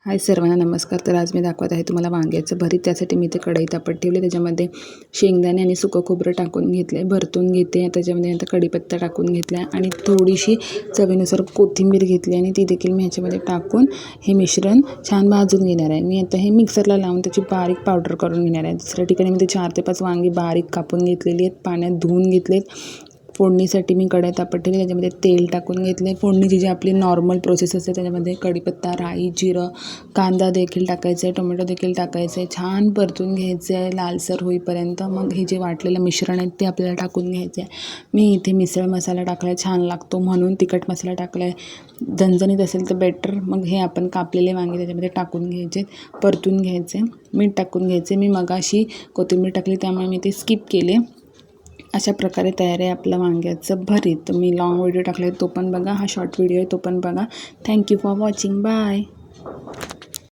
हाय सर्वांना नमस्कार. तर आज मी दाखवत आहे तुम्हाला वांग्याचं भरीत. त्यासाठी मी ते कढई तापत ठेवले, त्याच्यामध्ये शेंगदाणे आणि सुकं खोबरं टाकून घेतले, भरतून घेते. त्याच्यामध्ये आता कढीपत्ता टाकून घेतला आणि थोडीशी चवीनुसार कोथिंबीर घेतली आणि ती देखील मी ह्याच्यामध्ये टाकून हे मिश्रण छान भाजून घेणार आहे. मी आता हे मिक्सरला लावून त्याची बारीक पावडर करून घेणार आहे. दुसऱ्या ठिकाणी मी ते 4 ते 5 वांगी बारीक कापून घेतलेली आहेत, पाण्यात धुवून घेतलेत. फोडणीसाठी मी कढई तापत ठेवली, त्याच्यामध्ये तेल टाकून घेतले. फोडणीची जी आपली नॉर्मल प्रोसेस असते त्याच्यामध्ये कढीपत्ता, राई, जिरं, कांदा देखील टाकायचं आहे, टोमॅटो देखील टाकायचं आहे, छान परतून घ्यायचं आहे लालसर होईपर्यंत. मग हे जे वाटलेलं मिश्रण आहे ते आपल्याला टाकून घ्यायचं आहे. मी इथे मिसळ मसाला टाकला आहे, छान लागतो म्हणून तिखट मसाला टाकला आहे. झणझणीत असेल तर बेटर. मग हे आपण कापलेले वांगे त्याच्यामध्ये टाकून घ्यायचे, परतून घ्यायचे, मीठ टाकून घ्यायचे. मी मगाशी कोथिंबीर टाकली त्यामुळे मी ते स्किप केले. अशा प्रकारे तयार आहे आपलं वांग्याचं भरीत. मी लॉंग व्हिडिओ टाकला आहे तो पण बघा, हा शॉर्ट व्हिडिओ आहे तो पण बघा. Thank you for watching. बाय.